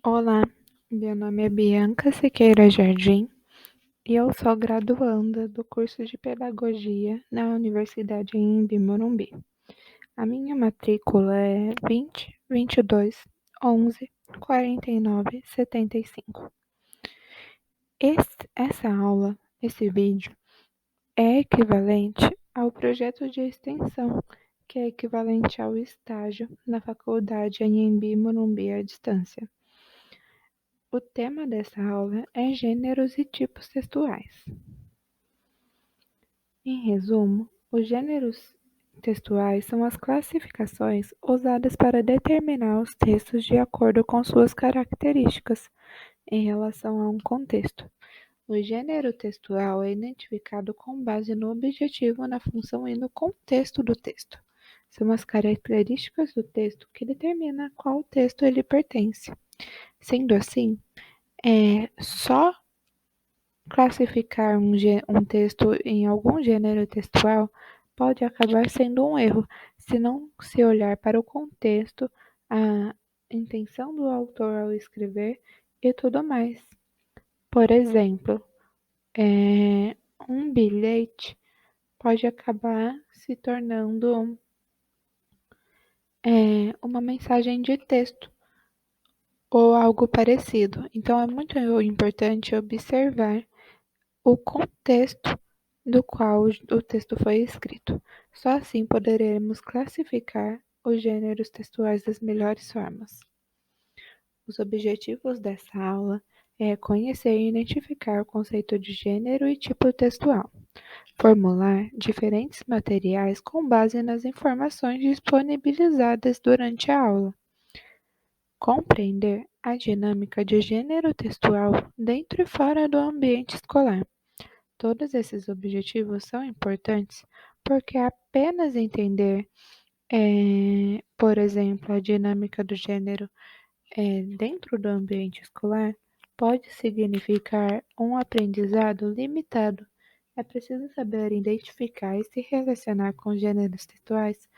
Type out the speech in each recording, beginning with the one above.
Olá, meu nome é Bianca Siqueira Jardim e eu sou graduanda do curso de Pedagogia na Universidade Anhembi Morumbi. A minha matrícula é 20, 22, 11, 49, 75. Esse vídeo é equivalente ao projeto de extensão, que é equivalente ao estágio na Faculdade Anhembi Morumbi à distância. O tema dessa aula é gêneros e tipos textuais. Em resumo, os gêneros textuais são as classificações usadas para determinar os textos de acordo com suas características em relação a um contexto. O gênero textual é identificado com base no objetivo, na função e no contexto do texto. São as características do texto que determinam a qual texto ele pertence. Sendo assim, só classificar um texto em algum gênero textual pode acabar sendo um erro, se não se olhar para o contexto, a intenção do autor ao escrever e tudo mais. Por exemplo, um bilhete pode acabar se tornando uma mensagem de texto ou algo parecido. Então, é muito importante observar o contexto do qual o texto foi escrito. Só assim poderemos classificar os gêneros textuais das melhores formas. Os objetivos dessa aula é conhecer e identificar o conceito de gênero e tipo textual, formular diferentes materiais com base nas informações disponibilizadas durante a aula, compreender a dinâmica de gênero textual dentro e fora do ambiente escolar. Todos esses objetivos são importantes porque apenas entender, por exemplo, a dinâmica do gênero dentro do ambiente escolar pode significar um aprendizado limitado. É preciso saber identificar e se relacionar com gêneros textuais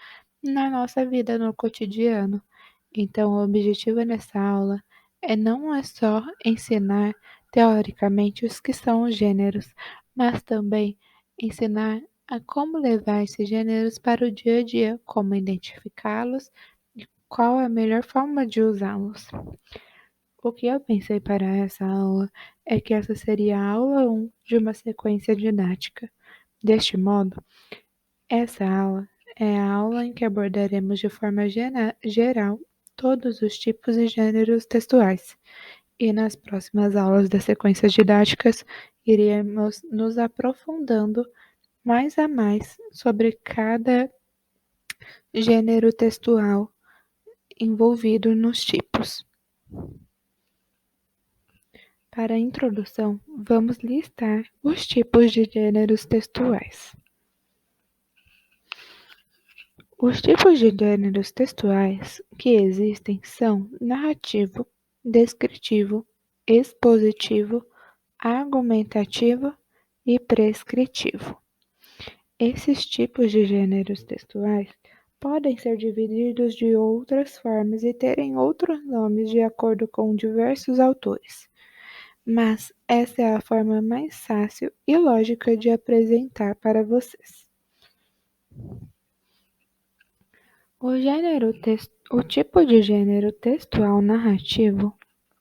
na nossa vida no cotidiano. Então, o objetivo nessa aula não é só ensinar teoricamente os que são os gêneros, mas também ensinar a como levar esses gêneros para o dia a dia, como identificá-los e qual a melhor forma de usá-los. O que eu pensei para essa aula é que essa seria a aula 1 de uma sequência didática. Deste modo, essa aula é a aula em que abordaremos de forma geral todos os tipos e gêneros textuais, e nas próximas aulas das sequências didáticas iremos nos aprofundando mais a mais sobre cada gênero textual envolvido nos tipos. Para a introdução, vamos listar os tipos de gêneros textuais. Os tipos de gêneros textuais que existem são narrativo, descritivo, expositivo, argumentativo e prescritivo. Esses tipos de gêneros textuais podem ser divididos de outras formas e terem outros nomes de acordo com diversos autores, mas essa é a forma mais fácil e lógica de apresentar para vocês. O tipo de gênero textual narrativo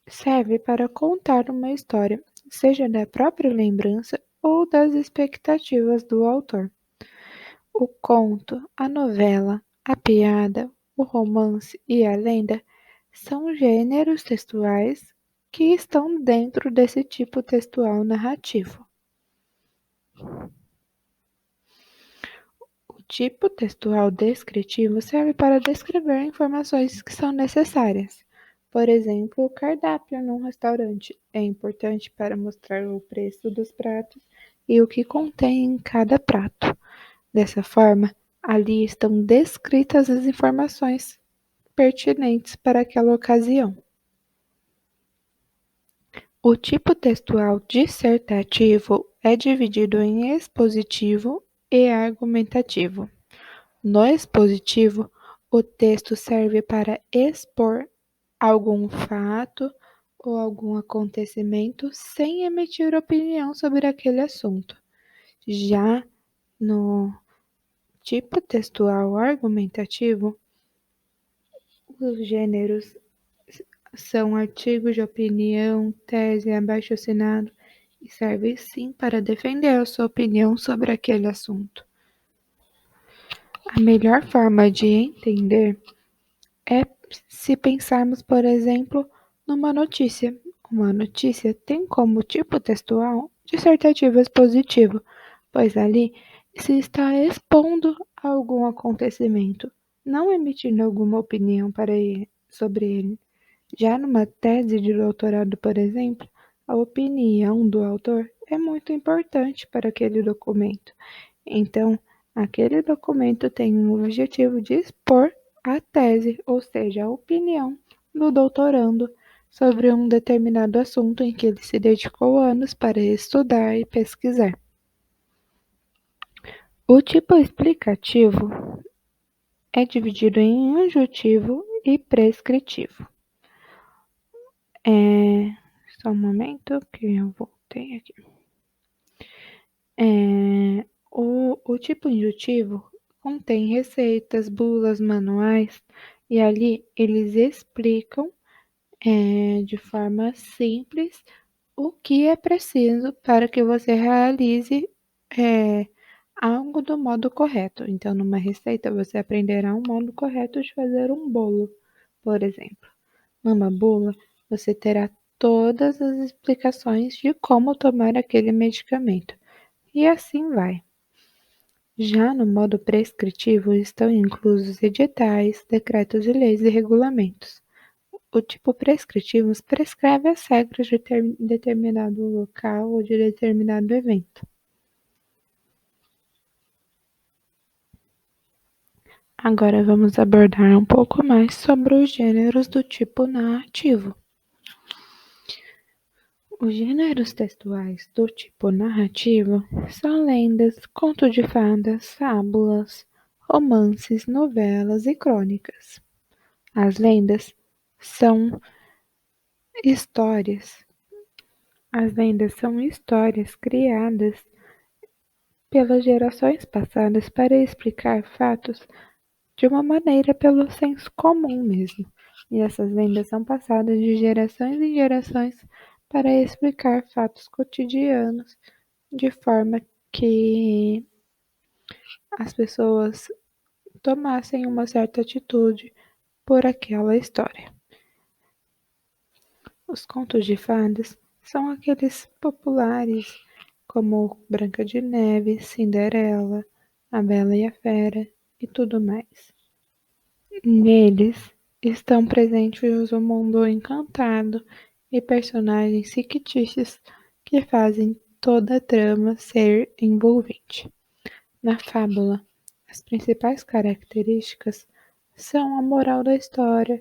serve para contar uma história, seja da própria lembrança ou das expectativas do autor. O conto, a novela, a piada, o romance e a lenda são gêneros textuais que estão dentro desse tipo textual narrativo. O tipo textual descritivo serve para descrever informações que são necessárias. Por exemplo, o cardápio num restaurante é importante para mostrar o preço dos pratos e o que contém em cada prato. Dessa forma, ali estão descritas as informações pertinentes para aquela ocasião. O tipo textual dissertativo é dividido em expositivo e argumentativo. No expositivo, o texto serve para expor algum fato ou algum acontecimento sem emitir opinião sobre aquele assunto. Já no tipo textual argumentativo, os gêneros são artigos de opinião, tese, abaixo-assinado e servem sim para defender a sua opinião sobre aquele assunto. A melhor forma de entender é se pensarmos, por exemplo, numa notícia. Uma notícia tem como tipo textual dissertativo expositivo, pois ali se está expondo algum acontecimento, não emitindo alguma opinião sobre ele. Já numa tese de doutorado, por exemplo, a opinião do autor é muito importante para aquele documento. Então, aquele documento tem o objetivo de expor a tese, ou seja, a opinião do doutorando sobre um determinado assunto em que ele se dedicou anos para estudar e pesquisar. O tipo explicativo é dividido em injuntivo e prescritivo. Só um momento que eu voltei aqui. O tipo injuntivo contém receitas, bulas, manuais, e ali eles explicam de forma simples o que é preciso para que você realize algo do modo correto. Então, numa receita, você aprenderá um modo correto de fazer um bolo, por exemplo. Numa bula, você terá todas as explicações de como tomar aquele medicamento. E assim vai. Já no modo prescritivo estão inclusos editais, decretos de leis e regulamentos. O tipo prescritivo prescreve as regras de determinado local ou de determinado evento. Agora vamos abordar um pouco mais sobre os gêneros do tipo narrativo. Os gêneros textuais do tipo narrativo são lendas, contos de fadas, fábulas, romances, novelas e crônicas. As lendas são histórias. As lendas são histórias criadas pelas gerações passadas para explicar fatos de uma maneira pelo senso comum mesmo. E essas lendas são passadas de gerações em gerações para explicar fatos cotidianos de forma que as pessoas tomassem uma certa atitude por aquela história. Os contos de fadas são aqueles populares como Branca de Neve, Cinderela, A Bela e a Fera e tudo mais. Neles estão presentes o mundo encantado e personagens fictícios que fazem toda a trama ser envolvente. Na fábula, as principais características são a moral da história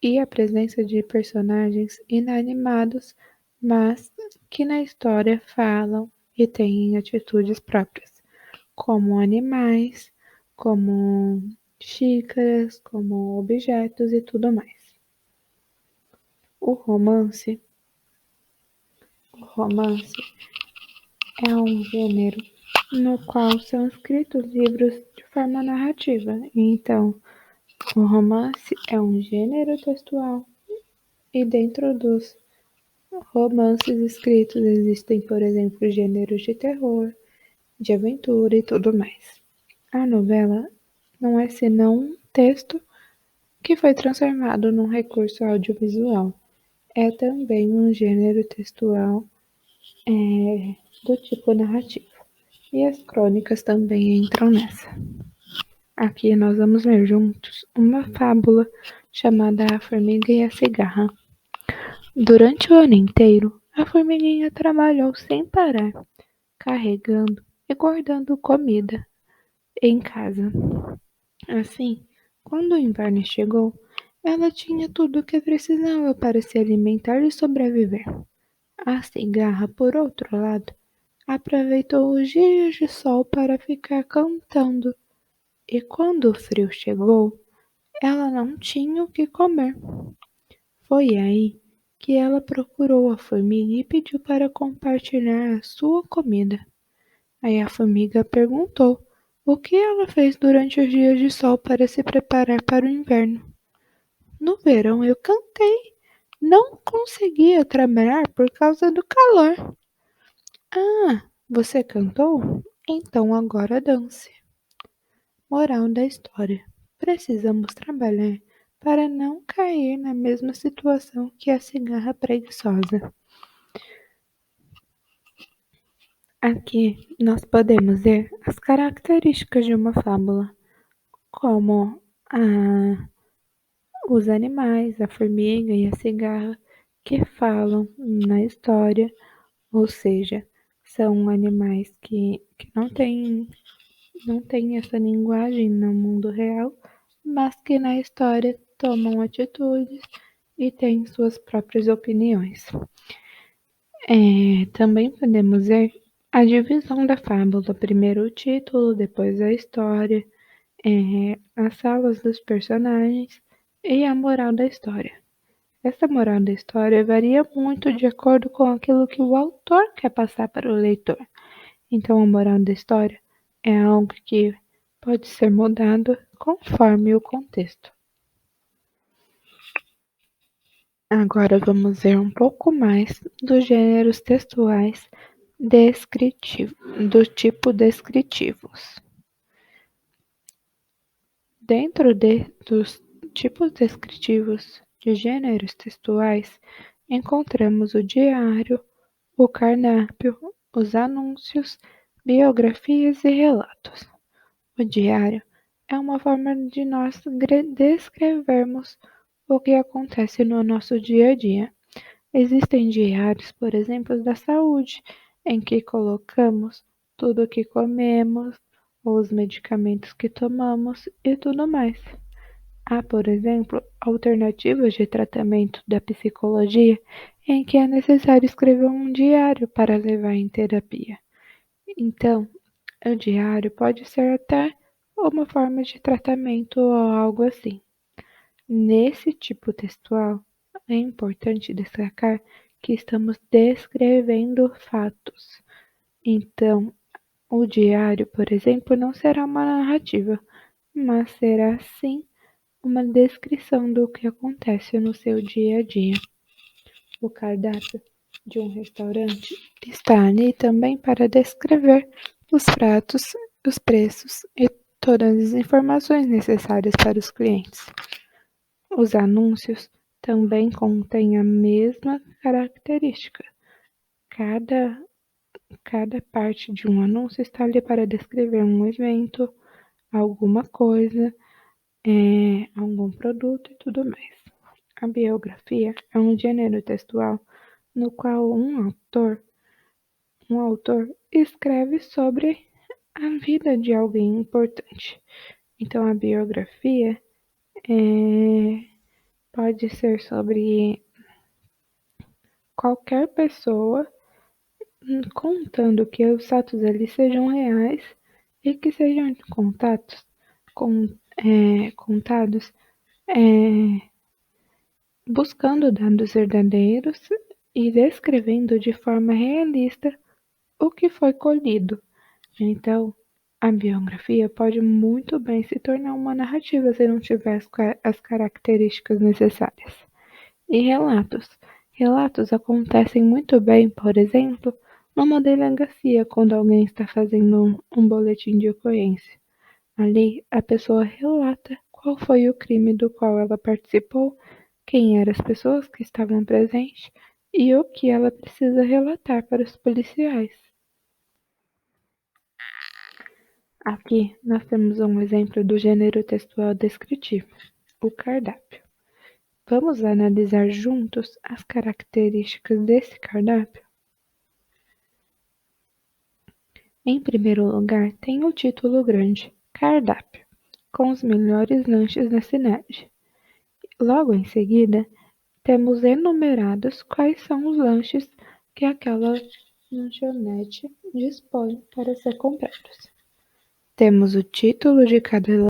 e a presença de personagens inanimados, mas que na história falam e têm atitudes próprias, como animais, como xícaras, como objetos e tudo mais. O romance é um gênero no qual são escritos livros de forma narrativa. Então, o romance é um gênero textual e dentro dos romances escritos existem, por exemplo, gêneros de terror, de aventura e tudo mais. A novela não é senão um texto que foi transformado num recurso audiovisual. É também um gênero textual do tipo narrativo. E as crônicas também entram nessa. Aqui nós vamos ler juntos uma fábula chamada A Formiga e a Cigarra. Durante o ano inteiro, a formiguinha trabalhou sem parar, carregando e guardando comida em casa. Assim, quando o inverno chegou, ela tinha tudo o que precisava para se alimentar e sobreviver. A cigarra, por outro lado, aproveitou os dias de sol para ficar cantando, e quando o frio chegou, ela não tinha o que comer. Foi aí que ela procurou a formiga e pediu para compartilhar a sua comida. Aí a formiga perguntou o que ela fez durante os dias de sol para se preparar para o inverno. No verão eu cantei. Não conseguia trabalhar por causa do calor. Ah, você cantou? Então agora dance. Moral da história: precisamos trabalhar para não cair na mesma situação que a cigarra preguiçosa. Aqui nós podemos ver as características de uma fábula, como os animais, a formiga e a cigarra, que falam na história, ou seja, são animais que não têm essa linguagem no mundo real, mas que na história tomam atitudes e têm suas próprias opiniões. Também podemos ver a divisão da fábula, primeiro o título, depois a história, as falas dos personagens e a moral da história. Essa moral da história varia muito de acordo com aquilo que o autor quer passar para o leitor. Então, a moral da história é algo que pode ser mudado conforme o contexto. Agora vamos ver um pouco mais dos gêneros textuais do tipo descritivos. Dentro dos tipos descritivos de gêneros textuais, encontramos o diário, o cardápio, os anúncios, biografias e relatos. O diário é uma forma de nós descrevermos o que acontece no nosso dia a dia. Existem diários, por exemplo, da saúde, em que colocamos tudo o que comemos, os medicamentos que tomamos e tudo mais. Há, por exemplo, alternativas de tratamento da psicologia em que é necessário escrever um diário para levar em terapia. Então, o diário pode ser até uma forma de tratamento ou algo assim. Nesse tipo textual, é importante destacar que estamos descrevendo fatos. Então, o diário, por exemplo, não será uma narrativa, mas será sim uma descrição do que acontece no seu dia a dia. O cardápio de um restaurante está ali também para descrever os pratos, os preços e todas as informações necessárias para os clientes. Os anúncios também contêm a mesma característica. Cada, cada parte de um anúncio está ali para descrever um evento, alguma coisa, algum produto e tudo mais. A biografia é um gênero textual no qual um autor escreve sobre a vida de alguém importante. Então, a biografia pode ser sobre qualquer pessoa contando que os fatos ali sejam reais e que sejam contados buscando dados verdadeiros e descrevendo de forma realista o que foi colhido. Então, a biografia pode muito bem se tornar uma narrativa se não tiver as características necessárias. E relatos. Relatos acontecem muito bem, por exemplo, numa delegacia, quando alguém está fazendo um boletim de ocorrência. Ali, a pessoa relata qual foi o crime do qual ela participou, quem eram as pessoas que estavam presentes e o que ela precisa relatar para os policiais. Aqui nós temos um exemplo do gênero textual descritivo, o cardápio. Vamos analisar juntos as características desse cardápio? Em primeiro lugar, tem o título grande, Cardápio, com os melhores lanches da cidade. Logo em seguida, temos enumerados quais são os lanches que aquela lanchonete dispõe para ser comprados. Temos o título de cada